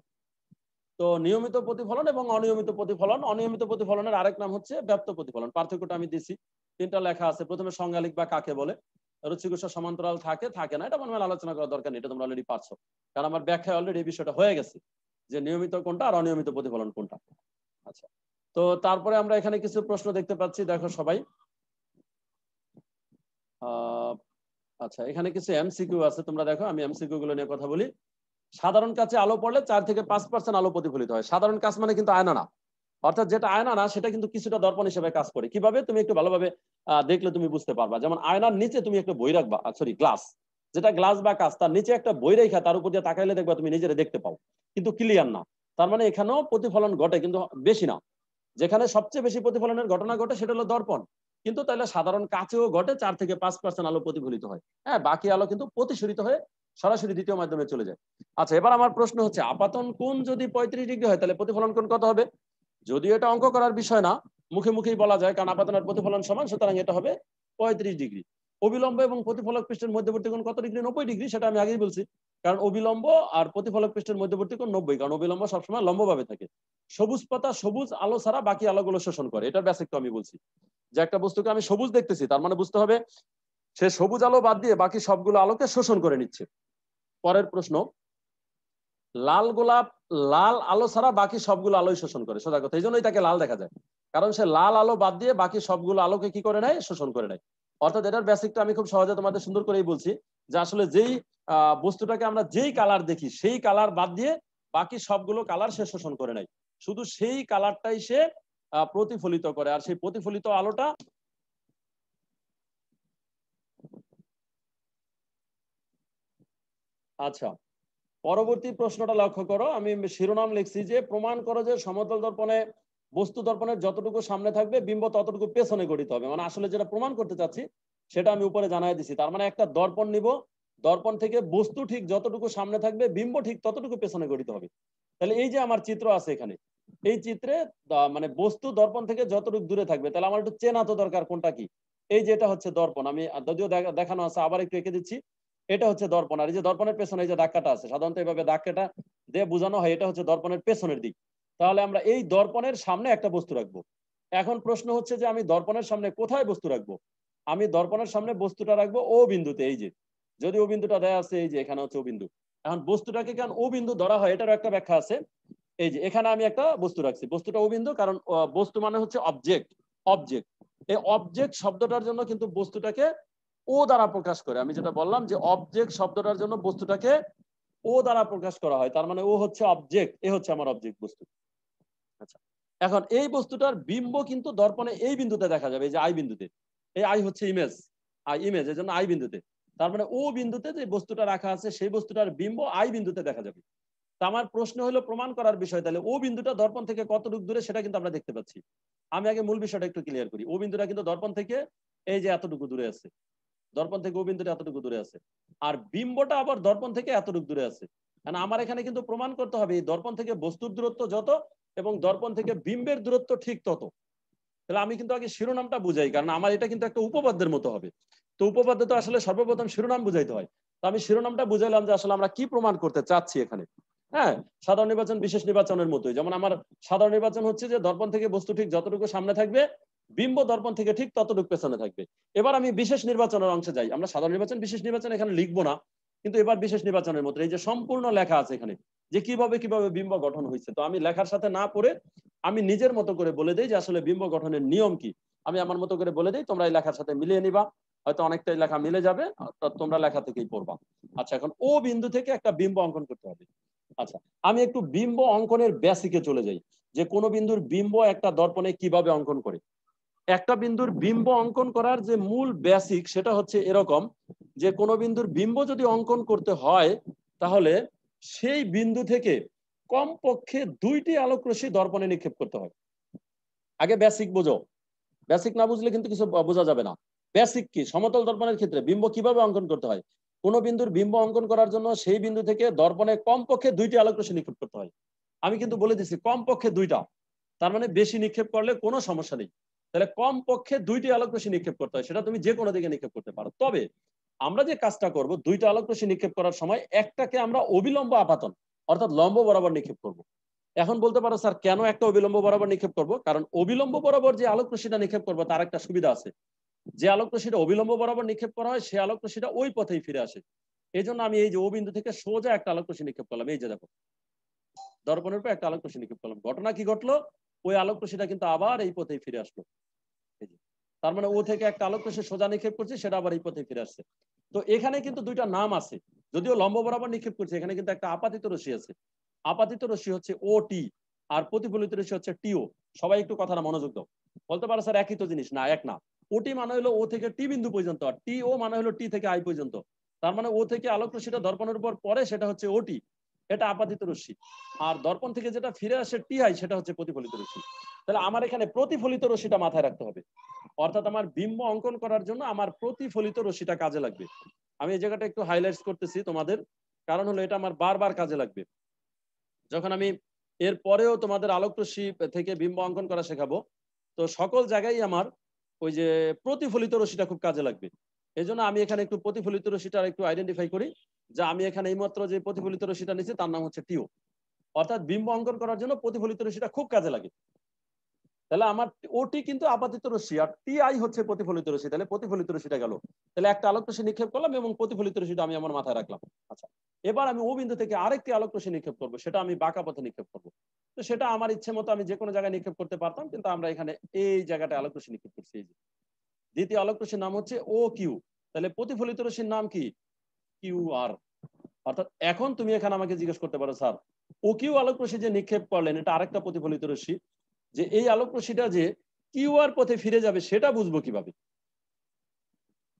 তো নিয়মিত প্রতিফলন এবং অনিয়মিত প্রতিফলন, অনিয়মিত প্রতিফলনের আরেক নাম হচ্ছে ব্যাপ্ত প্রতিফলন। পার্থক্যটা আমি দিছি, তিনটা লেখা আছে। প্রথমে সংজ্ঞা লিখবা কাকে বলে, রুচিকোষা সমান্তরাল থাকে থাকে না, এটা মনে হয় আলোচনা করার দরকার নেই, এটা তোমরা অলরেডি পারছো, কারণ আমার ব্যাখ্যায় অলরেডি এই বিষয়টা হয়ে গেছে যে নিয়মিত কোনটা আর অনিয়মিত প্রতিফলন কোনটা। আচ্ছা, তো তারপরে আমরা এখানে কিছু প্রশ্ন দেখতে পাচ্ছি, দেখো সবাই। আচ্ছা, এখানে কিছু এমসিকিউ আছে, তোমরা দেখো, আমি এমসিকিউ গুলো নিয়ে কথা বলি। সাধারণ কাচে আলো পড়লে 4 থেকে 5% আলো প্রতিফলিত হয়। সাধারণ কাচ মানে কিন্তু আয়না না, অর্থাৎ যেটা আয়না না সেটা কিন্তু কিছুটা দর্পণ হিসেবে কাজ করে। কিভাবে, তুমি একটু ভালোভাবে দেখলে তুমি বুঝতে পারবা। যেমন আয়নার নিচে তুমি একটা বই রাখবা, সরি গ্লাস, যেটা গ্লাস বা কাচ, তার নিচে একটা বই রেখা তার উপর দিয়ে তাকাইলে দেখবা তুমি নিজেরা দেখতে পাও, কিন্তু ক্লিয়ার না। তার মানে এখানেও প্রতিফলন ঘটে, কিন্তু বেশি না। যেখানে সবচেয়ে বেশি প্রতিফলনের ঘটনা ঘটে সেটা হলো দর্পণ, কিন্তু তাহলে সাধারণ কাচেও ঘটে 4 থেকে 5% আলো প্রতিফলিত হয়। হ্যাঁ, বাকি আলো কিন্তু প্রতিসরিত হয়ে সরাসরি দ্বিতীয় মাধ্যমে চলে যায়। আচ্ছা, এবার আমার প্রশ্ন হচ্ছে, আপাতন কোণ যদি 35 ডিগ্রি হয় তাহলে প্রতিফলন কোণ কত হবে? যদিও এটা অঙ্ক করার বিষয় না, মুখে মুখেই বলা যায়, কারণ আপাতন আর প্রতিফলন সমান, সুতরাং এটা হবে 35 ডিগ্রি। অবিলম্ব এবং প্রতিফলক পৃষ্ঠের মধ্যবর্তী কোণ কত ডিগ্রি? 90 ডিগ্রি, সেটা আমি আগেই বলছি। কারণ অবিলম্ব আর প্রতিফলক পৃষ্ঠের মধ্যবর্তী কোণ 90, কারণ অবিলম্ব সবসময় লম্বভাবে থাকে। সবুজ পাতা সবুজ আলো ছাড়া বাকি আলোগুলো শোষণ করে, এটার বেসিক তো আমি বলছি। যে একটা বস্তুকে আমি সবুজ দেখতেছি, তার মানে বুঝতে হবে সে সবুজ আলো বাদ দিয়ে বাকি সবগুলো আলোকে শোষণ করে নিচ্ছে। পরের প্রশ্ন, লাল গোলাপ লাল আলো ছাড়া বাকি সবগুলো আলোই শোষণ করে, সোজা কথা, এই জন্যই তাকে লাল দেখা যায়, কারণ সে লাল আলো বাদ দিয়ে বাকি সবগুলো আলোকে কি করে নেয়? শোষণ করে নেয়। অর্থাৎ এটার বেসিকটা আমি খুব সহজে তোমাদের সুন্দর করেই বলছি, যে আসলে যেই বস্তুটাকে আমরা যেই কালার দেখি সেই কালার বাদ দিয়ে বাকি সবগুলো কালার সে শোষণ করে নেয়, শুধু সেই কালারটাই সে প্রতিফলিত করে, আর সেই প্রতিফলিত আলোটা। আচ্ছা, পরবর্তী প্রশ্নটা লক্ষ্য করো, আমি শিরোনাম লিখছি যে প্রমাণ করো যে সমতল দর্পণে বস্তু দর্পণের যতটুকু সামনে থাকবে বিম্ব ততটুকু পেছনে গঠিত হবে। মানে আসলে যেটা প্রমাণ করতে চাচ্ছি সেটা আমি উপরে জানাই দিছি। তার মানে একটা দর্পণ নিব, দর্পণ থেকে বস্তু ঠিক যতটুকু সামনে থাকবে বিম্ব ঠিক ততটুকু পেছনে গঠিত হবে। তাহলে এই যে আমার চিত্র আছে এখানে, এই চিত্রে মানে বস্তু দর্পণ থেকে যতটুকু দূরে থাকবে, তাহলে আমার একটু চেনা তো দরকার কোনটা কি। এই যে এটা হচ্ছে দর্পণ, আমি যদিও দেখানো আছে, আবার একটু এঁকে দিচ্ছি। এটা হচ্ছে দর্পণ, আর এই যে দর্পণের পেছনে এই যে দাগকাটা আছে, সাধারণত এইভাবে দাগকাটা দিয়ে বোঝানো হয়, এটা হচ্ছে দর্পণের পেছনের দিক। তাহলে আমরা এই দর্পণের সামনে একটা বস্তু রাখবো। এখন প্রশ্ন হচ্ছে যে আমি দর্পণের সামনে কোথায় বস্তু রাখবো? আমি দর্পণের সামনে বস্তুটা রাখবো ও বিন্দুতে, এই যে যদি ও বিন্দুটা দেয়া আছে, এই যে এখানে হচ্ছে ও বিন্দু। এখন বস্তুটাকে কেন ও বিন্দু ধরা হয় এটারও একটা ব্যাখ্যা আছে। এই যে এখানে আমি একটা বস্তু রাখছি, বস্তুটা ও বিন্দু, কারণ বস্তু মানে হচ্ছে অবজেক্ট। অবজেক্ট, এই অবজেক্ট শব্দটার জন্য কিন্তু বস্তুটাকে ও দ্বারা প্রকাশ করে। আমি যেটা বললাম যে অবজেক্ট শব্দটার জন্য বস্তুটাকে ও দ্বারা প্রকাশ করা হয়, তার মানে ও হচ্ছে অবজেক্ট, এ হচ্ছে আমার অবজেক্ট বস্তু। আচ্ছা, এখন এই বস্তুটার বিম্ব কিন্তু দর্পণে এই বিন্দুতে দেখা যাবে, এই যে আই বিন্দুতে। এই আই হচ্ছে ইমেজ, আই ইমেজ, এর জন্য আই বিন্দুতে। তার মানে ও বিন্দুতে যে বস্তুটা রাখা আছে সেই বস্তুটার বিম্ব আই বিন্দুতে দেখা যাবে। তা আমার প্রশ্ন হলো প্রমাণ করার বিষয়, তাহলে ও বিন্দুটা দর্পণ থেকে কতটুকু দূরে সেটা কিন্তু আমরা দেখতে পাচ্ছি। আমি আগে মূল বিষয়টা একটু ক্লিয়ার করি। ও বিন্দুটা কিন্তু দর্পণ থেকে এই যে এতটুকু দূরে আছে, দর্পণ থেকে ও বিন্দুটা এতটুকু দূরে আছে, আর বিম্বটা আবার দর্পণ থেকে এতটুকু দূরে আছে। কারণ আমার এখানে কিন্তু প্রমাণ করতে হবে এই দর্পণ থেকে বস্তুর দূরত্ব যত এবং দর্পণ থেকে বিম্বের দূরত্ব ঠিক তত। তাহলে আমি কিন্তু আগে শিরোনামটা বুঝাই, কারণ আমার এটা কিন্তু একটা উপপাদ্যের মতো হবে। তো উপপাদ্য তো আসলে সর্বপ্রথম শিরোনাম বুঝাইতে হয়। তো আমি শিরোনামটা বুঝাইলাম যে আসলে আমরা কি প্রমাণ করতে চাচ্ছি এখানে। হ্যাঁ, সাধারণ নির্বাচন বিশেষ নির্বাচনের মতোই, যেমন আমার সাধারণ নির্বাচন হচ্ছে যে দর্পণ থেকে বস্তু ঠিক যতটুকু সামনে থাকবে বিম্ব দর্পণ থেকে ঠিক ততটুকু পেছনে থাকবে। এবার আমি বিশেষ নির্বাচনের অংশে যাই। আমরা সাধারণ নির্বাচন বিশেষ নির্বাচন এখানে লিখবো না, কিন্তু এবার বিশেষ নির্বাচনের মতো এই যে সম্পূর্ণ লেখা আছে এখানে যে কিভাবে কিভাবে বিম্ব গঠন হয়েছে, তো আমি লেখার সাথে না পড়ে আমি নিজের মতো করে বলে দিই যে আসলে বিম্ব গঠনের নিয়ম কি, আমি আমার মতো করে বলে দিই, তোমরা এই লেখার সাথে মিলিয়ে নিবা, হয়তো অনেকটাই লেখা মিলে যাবে, তোমরা লেখা থেকেই পড়বা। আচ্ছা, এখন ও বিন্দু থেকে একটা বিম্ব অঙ্কন করতে হবে। আচ্ছা, আমি একটু বিম্ব অঙ্কনের বেসিকে চলে যাই, যে কোন বিন্দুর বিম্ব একটা দর্পণে কিভাবে অঙ্কন করে। একটা বিন্দুর বিম্ব অঙ্কন করার যে মূল বেসিক সেটা হচ্ছে এরকম, যে কোন বিন্দুর বিম্ব যদি অঙ্কন করতে হয় তাহলে সেই বিন্দু থেকে কমপক্ষে 2টি আলোক রশ্মি দর্পণে নিক্ষেপ করতে হয়। আগে বেসিক বোঝো, বেসিক না বুঝলে কিন্তু কিছু বোঝা যাবে না। বেসিক কি, সমতল দর্পণের ক্ষেত্রে বিম্ব কিভাবে অঙ্কন করতে হয়, কোন বিন্দুর বিম্ব অঙ্কন করার জন্য সেই বিন্দু থেকে দর্পণে কমপক্ষে 2টি আলোক রশ্মি নিক্ষেপ করতে হয়। আমি কিন্তু বলে দিচ্ছি কমপক্ষে 2টা, তার মানে বেশি নিক্ষেপ করলে কোনো সমস্যা নেই। তাহলে কমপক্ষে 2টি আলোক রশ্মি নিক্ষেপ করতে হয়, সেটা তুমি যে কোনো দিকে নিক্ষেপ করতে পারো। তবে আমরা যে কাজটা করব, 2টা আলোক রশ্মি নিক্ষেপ করার সময় একটাকে আমরা অবিলম্ব আপাতন অর্থাৎ লম্ব বরাবর নিক্ষেপ করব। এখন বলতে পারো স্যার কেন একটা অবিলম্ব বরাবর নিক্ষেপ করব, কারণ অবিলম্ব বরাবর যে আলোক রশ্মিটা নিক্ষেপ করবো তার একটা সুবিধা আছে, যে আলোক রশ্মিটা অবিলম্ব বরাবর নিক্ষেপ করা হয় সেই আলোক রশ্মিটা ওই পথেই ফিরে আসে। এই জন্য আমি এই যে ও বিন্দু থেকে সোজা একটা আলোক রশ্মি নিক্ষেপ করলাম, এই যে দেখো দর্পণের উপর একটা আলোক রশ্মি নিক্ষেপ করলাম, ঘটনা কি ঘটলো, ওই আলোক রশ্মিটা কিন্তু আবার এই পথেই ফিরে আসলো। তার মানে ও থেকে একটা আলোক রশ্মি সোজা নিক্ষেপ করছে, সেটা আবার এই পথে ফিরে আসছে। তো এখানে কিন্তু 2টা নাম আছে, যদিও লম্ব বরাবর নিক্ষেপ করছে, এখানে কিন্তু একটা আপাতিত রশ্মি আছে। আপাতিত রশ্মি হচ্ছে ও টি, আর প্রতিফলিত রশ্মি হচ্ছে টিও। সবাই একটু কথাটা মনোযোগ দাও। বলতে পারো স্যার একই তো জিনিস, না এক না। ওটি মানে হলো ও থেকে টি বিন্দু পর্যন্ত, আর টি ও মানে হলো টি থেকে আই পর্যন্ত। তার মানে ও থেকে আলোক রশ্মিটা দর্পণের উপর পড়ে, সেটা হচ্ছে ওটি, এটা আপাতিত রশ্মি। আর দর্পণ থেকে যেটা ফিরে আসে টি আই, সেটা হচ্ছে প্রতিফলিত রশ্মি। তাহলে আমার এখানে প্রতিফলিত রশ্মিটা মাথায় রাখতে হবে, অর্থাৎ আমার বিম্ব অঙ্কন করার জন্য আমার প্রতিফলিত রশ্মিটা কাজে লাগবে। আমি এই জায়গাটা একটু হাইলাইটস করতেছি তোমাদের, কারণ হলো এটা আমার বারবার কাজে লাগবে যখন আমি এর পরেও তোমাদের আলোক রশ্মি থেকে বিম্ব অঙ্কন করা শেখাবো। তো সকল জায়গায় আমার ওই যে প্রতিফলিত রশ্মিটা খুব কাজে লাগবে। এই জন্য আমি এখানে একটু প্রতিফলিত রশ্মিটা একটু আইডেন্টিফাই করি, যে আমি এখানে এইমাত্র যে প্রতিফলিত রশ্মিটা নিচ্ছি তার নাম হচ্ছে টিও, অর্থাৎ বিম্ব অঙ্কন করার জন্য প্রতিফলিত রশ্মিটা খুব কাজে লাগে। তাহলে আমার ওটি কিন্তু আপাতিত রশ্মি, আর টি আই হচ্ছে প্রতিফলিত রশ্মি, তাহলে প্রতিফলিত রশ্মিটা গেল। তাহলে একটা আলোক রশ্মি নিক্ষেপ করলাম এবং প্রতিফলিত রশ্মিটা আমি আমার মাথায় রাখলাম। আচ্ছা, এবার আমি ও বিন্দু থেকে আরেকটি আলোক রশ্মি নিক্ষেপ করবো, সেটা আমি বাঁকা পথে নিক্ষেপ করবো। তো সেটা আমার ইচ্ছে মতো আমি যে কোনো জায়গায় নিক্ষেপ করতে পারতাম, কিন্তু আমরা এখানে এই জায়গাটা আলোক রশ্মি নিক্ষেপ করছি। এই যে দ্বিতীয় আলোক রশ্মির নাম হচ্ছে ও কিউ, তাহলে প্রতিফলিত রশ্মির নাম কি, কিউ আর। অর্থাৎ এখন তুমি এখানে আমাকে জিজ্ঞেস করতে পারো স্যার ও কিউ আলোক রশ্মি যে নিক্ষেপ করলেন এটা আরেকটা প্রতিফলিত রশ্মি, যে এই আলোক রশ্মিটা যে কিউআর পথে ফিরে যাবে সেটা বুঝবো কিভাবে,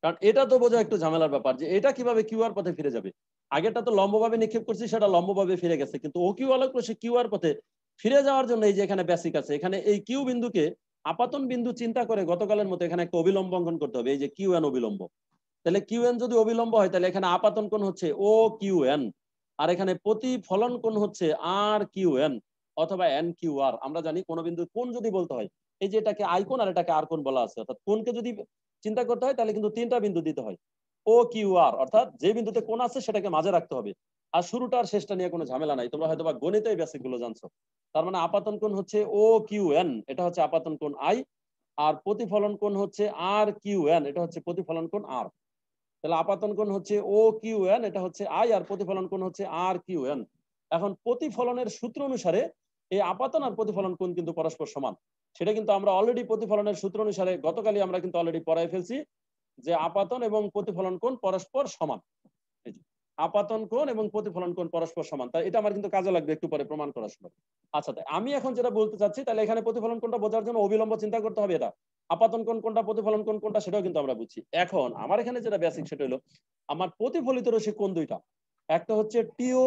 কারণ এটা তো বোঝা একটু ঝামেলার ব্যাপার, যে এটা কিভাবে কিউআর পথে ফিরে যাবে। আগেটা তো লম্বভাবে নিক্ষেপ করছি, সেটা লম্বভাবে ফিরে গেছে, কিন্তু ও কিউ আলোক রশ্মি কিউআর পথে ফিরে যাওয়ার জন্য এই যে এখানে বেসিক আছে, এখানে এই কিউ বিন্দুকে আপাতন বিন্দু চিন্তা করে গতকালের মতো এখানে একটা অবিলম্ব অঙ্কন করতে হবে, এই যে কিউ এন অবিলম্ব। তাহলে কিউ এন যদি অবিলম্ব হয় তাহলে এখানে আপাতন কোণ হচ্ছে ও কিউ এন, আর এখানে প্রতিফলন কোণ হচ্ছে আর কিউ এন অথবা এন কিউ আর। আমরা জানি কোন বিন্দু কোণ যদি বলতে হয়, এই যে এটাকে আই কোণ আর এটাকে আর কোণ বলা আছে, অর্থাৎ কোণকে যদি চিন্তা করতে হয় তাহলে কিন্তু 3টা বিন্দু দিতে হয়, ও কিউ আর, অর্থাৎ যে বিন্দুতে কোণ আছে সেটাকে মাঝে রাখতে হবে। আর শুরুটা আর শেষটা নিয়ে কোনো ঝামেলা নাই, তোমরা হয়তো বা গণিতে এই বেসিক গুলো জানছো। তার মানে আপাতন কোণ হচ্ছে ও কিউ এন, এটা হচ্ছে আপাতন কোণ আই, আর প্রতিফলন কোণ হচ্ছে আর কিউ এন, এটা হচ্ছে প্রতিফলন কোণ আর। তাহলে আপাতন কোণ হচ্ছে ও কিউ এন, এটা হচ্ছে আই, আর প্রতিফলন কোণ হচ্ছে আর কিউ এন। এখন প্রতিফলনের সূত্র অনুসারে এই আপাতন আর প্রতিফলন কোণ কিন্তু পরস্পর সমান, সেটা কিন্তু আমরা অলরেডি প্রতিফলনের সূত্র অনুসারে গতকালই আমরা কিন্তু অলরেডি পড়াই ফেলছি, যে আপাতন এবং প্রতিফলন কোণ পরস্পর সমান। আপাতন কোণ এবং প্রতিফলন কোণ পরস্পর সমান, তাই এটা আমার কিন্তু কাজে লাগবে একটু পরে প্রমাণ করার সময়। আচ্ছা, তাই আমি এখন যেটা বলতে চাচ্ছি, তাহলে এখানে প্রতিফলন কোণটা বোঝার জন্য অবিলম্ব চিন্তা করতে হবে, এটা আপাতন কোণ কোনটা প্রতিফলন কোণ কোনটা সেটাও কিন্তু আমরা বুঝছি। এখন আমার এখানে যেটা বেসিক সেটা হলো আমার প্রতিফলিত রশ্মি কোণ দুইটা, একটা হচ্ছে টিও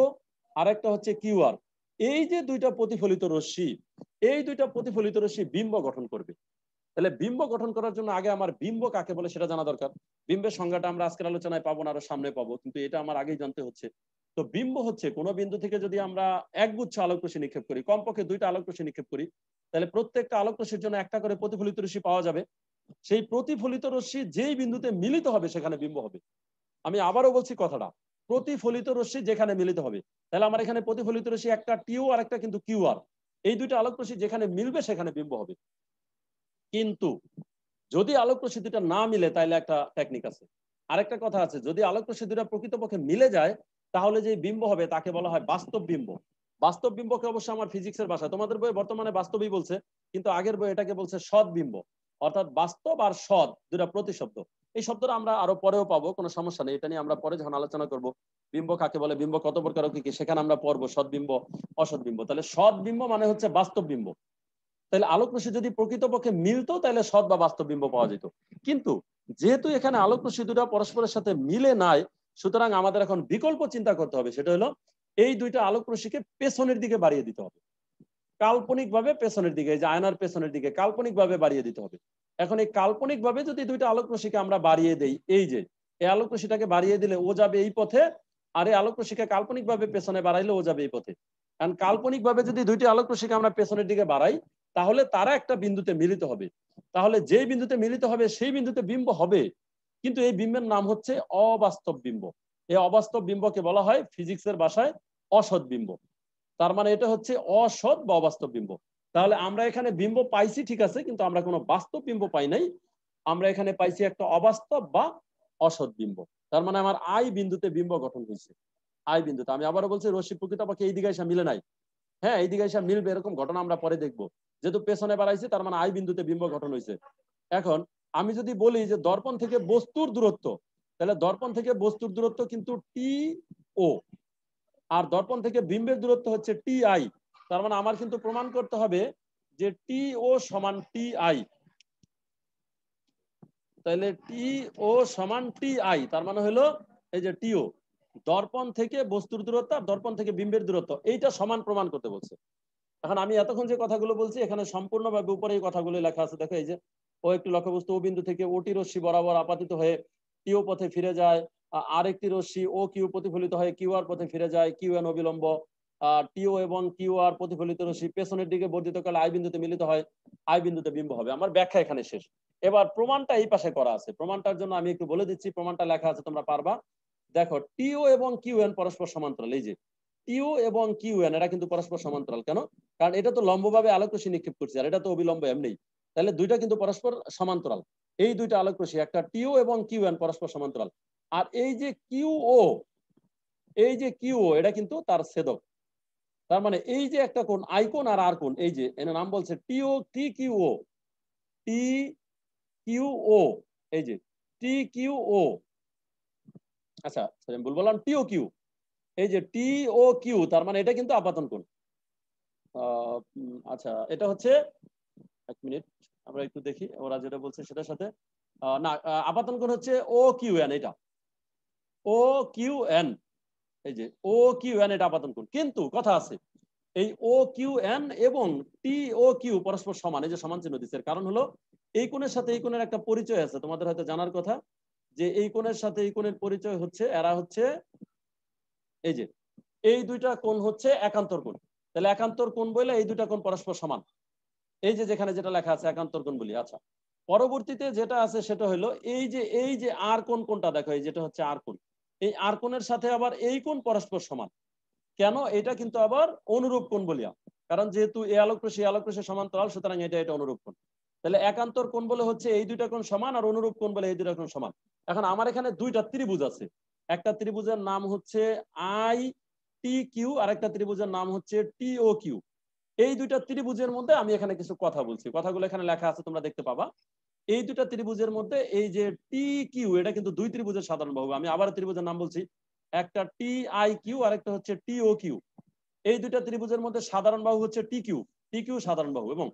আর একটা হচ্ছে কিউআর। এই যে 2টা প্রতিফলিত রশ্মি, এই 2টা প্রতিফলিত রশ্মি বিম্ব গঠন করবে। তাহলে বিম্ব গঠন করার জন্য আগে আমার বিম্ব কাকে বলে সেটা জানা দরকার। বিম্বের সংজ্ঞাটা আমরা আজকের আলোচনায় পাবো না, আরো সামনে পাবো, কিন্তু এটা আমার আগেই জানতে হচ্ছে। তো বিম্ব হচ্ছে কোন বিন্দু থেকে যদি আমরা একগুচ্ছ আলোক রশ্মি নিক্ষেপ করি, কমপক্ষে 2টা আলোক রশ্মি নিক্ষেপ করি, তাহলে প্রত্যেকটা আলোক রশ্মির জন্য একটা করে প্রতিফলিত রশ্মি পাওয়া যাবে। সেই প্রতিফলিত রশ্মি যেই বিন্দুতে মিলিত হবে সেখানে বিম্ব হবে। আমি আবারও বলছি কথাটা, প্রতিফলিত রশ্মি যেখানে মিলিত হবে, তাহলে আমার এখানে প্রতিফলিত রশ্মি একটা টিও আর একটা কিন্তু কিউআর, এই 2টা আলোক রশ্মি যেখানে মিলবে সেখানে বিম্ব হবে। কিন্তু যদি আলোক রশ্মি দুটা না মিলে তাহলে একটা টেকনিক আছে, আরেকটা কথা আছে, যদি আলোক রশ্মি দুটা প্রকৃতপক্ষে মিলে যায় তাহলে যে বিম্ব হবে তাকে বলা হয় বাস্তব বিম্ব। বাস্তব বিম্বকে অবশ্য আমার ফিজিক্সের ভাষা, তোমাদের বই বর্তমানে বাস্তবই বলছে, কিন্তু আগের বই এটাকে বলছে সৎ বিম্ব, অর্থাৎ বাস্তব আর সৎ দুটা প্রতিশব্দ। এই শব্দটা আমরা আরো পরেও পাবো, কোনো সমস্যা নেই, এটা নিয়ে আমরা পরে যখন আলোচনা করব বিম্ব কাকে বলে, বিম্ব কত প্রকার কি কি, সেখানে আমরা পড়বো সৎ বিম্ব অসৎ বিম্ব। তাহলে সৎ বিম্ব মানে হচ্ছে বাস্তব বিম্ব। তাহলে আলোক রশ্মি যদি প্রকৃতপক্ষে মিলতো তাহলে সৎ বা বাস্তব বিম্ব পাওয়া যেত। কিন্তু যেহেতু এখানে আলোক রশ্মি দুটা পরস্পরের সাথে মিলে নাই, সুতরাং আমাদের এখন বিকল্প চিন্তা করতে হবে, সেটা হলো এই দুইটা আলোক রশ্মিকে পেছনের দিকে বাড়িয়ে দিতে হবে, কাল্পনিক ভাবে পেছনের দিকে, এই যে আয়নার পেছনের দিকে কাল্পনিক ভাবে বাড়িয়ে দিতে হবে। এখন এই কাল্পনিক ভাবে যদি দুইটা আলোক রশ্মিকে আমরা বাড়িয়ে দেই, এই যে এই আলোক রশ্মিটাকে বাড়িয়ে দিলে ও যাবে এই পথে, আর এই আলোক রশ্মিকে কাল্পনিক ভাবে পেছনে বাড়াইলে ও যাবে এই পথে। কারণ কাল্পনিক ভাবে যদি দুইটি আলোক রশ্মিকে আমরা পেছনের দিকে বাড়াই তাহলে তারা একটা বিন্দুতে মিলিত হবে, তাহলে যেই বিন্দুতে মিলিত হবে সেই বিন্দুতে বিম্ব হবে, কিন্তু এই বিম্বের নাম হচ্ছে অবাস্তব বিম্ব। এই অবাস্তব বিম্বকে বলা হয় ফিজিক্সের ভাষায় অসৎ বিম্ব। তার মানে এটা হচ্ছে অসৎ বা অবাস্তব বিম্ব। তাহলে আমরা এখানে বিম্ব পাইছি ঠিক আছে, কিন্তু আমরা কোনো বাস্তব বিম্ব পাই নাই, আমরা এখানে পাইছি একটা অবাস্তব বা অসৎ বিম্ব। তার মানে আমার আই বিন্দুতে বিম্ব গঠন হয়েছে, আই বিন্দুতে। আমি আবারও বলছি রশ্মি প্রকৃতপক্ষে এই দিকে এসে মিলে নাই, হ্যাঁ এই দিকে এসে মিলবে এরকম ঘটনা আমরা পরে দেখবো। যেহেতু পেছনে বাড়াইছি তার মানে আই বিন্দুতে বিম্ব গঠন হয়েছে। এখন আমি যদি বলি যে দর্পণ থেকে বস্তুর দূরত্ব, তাহলে দর্পণ থেকে বস্তুর দূরত্ব কিন্তু টি ও, আর দর্পণ থেকে বিম্বের দূরত্ব হচ্ছে টি আই। তার মানে আমার কিন্তু প্রমাণ করতে হবে যে টি ও সমান টি আই। তাহলে টি ও সমান টি আই, তার মানে হলো এই যে টিও, দর্পণ থেকে বস্তুর দূরত্ব আর দর্পণ থেকে বিম্বের দূরত্ব এইটা সমান প্রমাণ করতে বলছে। এখন আমি এতক্ষণ যে কথাগুলো বলছি এখানে সম্পূর্ণভাবে উপরে এই কথাগুলো লেখা আছে, দেখো এই যে ও একটি লক্ষ্যবস্তু ও বিন্দু থেকে ওটি রশ্মি বরাবর আপাতিত হয়ে টিও পথে ফিরে যায়, আরেকটি রশ্মি ও কিউ প্রতিফলিত হয়ে কিউ আর পথে ফিরে যায়, কিউ এন অবিলম্ব, টিও এবং কিউ আর প্রতিফলিত রশ্মি পেছনের দিকে বর্ধিত কালে আই বিন্দুতে মিলিত হয়, আই বিন্দুতে বিম্ব হবে। আমার ব্যাখ্যা এখানে শেষ। এবার প্রমাণটা এই পাশে করা আছে, প্রমাণটার জন্য আমি একটু বলে দিচ্ছি, প্রমাণটা লেখা আছে তোমরা পারবা। দেখো টিও এবং কিউ এন পরস্পর সমান্তরাল, এই যে টিও এবং কিউ এন এরা কিন্তু পরস্পর সমান্তরাল। কেন? কারণ এটা তো লম্বভাবে আলোক রশ্মি নিক্ষেপ করছে আর এটা তো অবিলম্ব এমনি, তাহলে দুইটা কিন্তু পরস্পর সমান্তরাল। এই দুইটা আলোক রশ্মি একটা টিও এবং কিউ এন পরস্পর সমান্তরাল। আর এই যে কিউ ও, এই যে কিউ ও এটা কিন্তু তার ছেদক। তার মানে এই যে একটা কোণ আইকোণ আর আর কোণ, এই যে এর নাম বলছে টিও টি কিউ ও, টি কিউ ও, এই যে টি কিউ ও, আচ্ছা আমি বললাম টিও কিউ, এই যে টি ও কিউ, তার মানে এটা কিন্তু আপাতন কোণ। আচ্ছা এটা হচ্ছে, এক মিনিট আমরা একটু দেখি ওরা যেটা বলছে সেটার সাথে, না আপাতন কোণ হচ্ছে ও কিউ এন, এটা ও কিউ এন, এই যে ও কিউ এন এটা আপাতন কোণ। কিন্তু কথা আছে, এই ও কিউ এন এবং টি ও কিউ পরস্পর সমান, এই যে সমান চিহ্ন দিচ্ছে, কারণ হলো এই কোণের সাথে এই কোণের একটা পরিচয় আছে, তোমাদের হয়তো জানার কথা যে এই কোণের সাথে এই কোণের পরিচয় হচ্ছে এরা হচ্ছে এই যে এই দুইটা কোণ হচ্ছে একান্তর কোণ। তাহলে একান্তর কোণ বলে এই দুইটা কোণ পরস্পর সমান, এই যে যেখানে যেটা লেখা আছে একান্তর কোণ বলি। আচ্ছা পরবর্তীতে যেটা আছে সেটা হলো এই যে আর কোণ, কোণটা দেখো এই যেটা হচ্ছে আর কোণ, এই আর কোণের সাথে আবার এই কোণ পরস্পর সমান। কেন? এটা কিন্তু আবার অনুরূপ কোণ বলিয়া, কারণ যেহেতু এই আলোক রশ্মি আলোক রশ্মি সমান্তরাল, সুতরাং এটা অনুরূপ কোণ। তাহলে একান্তর কোণ বলে হচ্ছে এই দুইটা কোণ সমান, আর অনুরূপ কোণ বলে এই দুইটা কোণ সমান। এখন আমার এখানে দুইটা ত্রিভুজ আছে, একটা ত্রিভুজের নাম হচ্ছে আই টি কিউ আর একটা ত্রিভুজের নাম হচ্ছে টি ও কিউ। এই দুইটা ত্রিভুজের মধ্যে আমি এখানে কিছু কথা বলছি, কথাগুলো এখানে লেখা আছে তোমরা দেখতে পাবা। এই দুইটা ত্রিভুজের মধ্যে এই যে টি কিউ এটা কিন্তু দুই ত্রিভুজের সাধারণ বাহু। আমি আবার ত্রিভুজের নাম বলছি, একটা টি আই কিউ আর একটা হচ্ছে টি ও কিউ। এই দুইটা ত্রিভুজের মধ্যে সাধারণ বাহু হচ্ছে টি কিউ, টি কিউ সাধারণ বাহু। এবং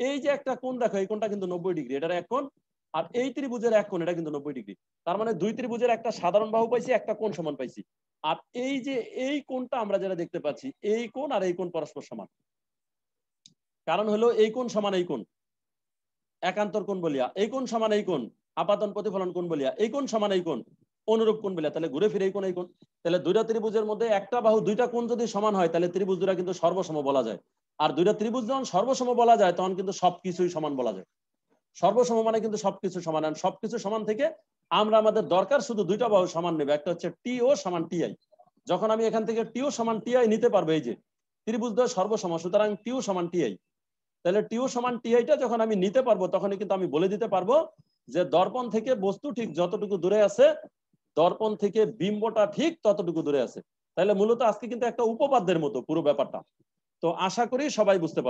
এই যে একটা কোণ দেখো এই কোণটা কিন্তু 90 ডিগ্রি, এটার এক কোণ, আর এই ত্রিভুজের এক কোণ এটা কিন্তু 90 ডিগ্রি। তার মানে দুই ত্রিভুজের একটা সাধারণ বাহু পাইছি, একটা কোণ সমান পাইছি। আর এই যে এই কোণটা আমরা যেটা দেখতে পাচ্ছি এই কোণ আর এই কোণ পরস্পর সমান, কারণ হলো এই কোণ সমান এই কোণ একান্তর কোণ বলিয়া, এই কোণ সমান এই কোণ আপাতন প্রতিফলন কোণ বলিয়া, এই কোণ সমান এই কোণ অনুরূপ কোণ বলিয়া। তাহলে ঘুরে ফিরে এই কোণ এই কোণ, তাহলে দুইটা ত্রিভুজের মধ্যে একটা বাহু দুইটা কোণ যদি সমান হয় তাহলে ত্রিভুজ দুটা কিন্তু সর্বসম বলা যায়। আর দুইটা ত্রিভুজ যখন সর্বসম বলা যায় তখন কিন্তু সবকিছুই সমান বলা যায়। সর্বসম মানে কিন্তু সবকিছু সমান, আর সবকিছু সমান থেকে আমরা আমাদের দরকার শুধু দুইটা বাহু সমান নেবে, একটা হচ্ছে টি ও সমান টি আই। যখন আমি এখান থেকে টি ও সমান টি আই নিতে পারবো, এই যে ত্রিভুজ দ্বয় সর্বসম, সুতরাং টিও সমান টি আই। তাহলে টিও সমান টি আইটা যখন আমি নিতে পারবো তখনই কিন্তু আমি বলে দিতে পারবো যে দর্পণ থেকে বস্তু ঠিক যতটুকু দূরে আছে, দর্পণ থেকে বিম্বটা ঠিক ততটুকু দূরে আছে। তাহলে মূলত আজকে কিন্তু একটা উপপাদ্যের মতো পুরো ব্যাপারটা। তো আশা করি সবাই বুঝতে পারছে।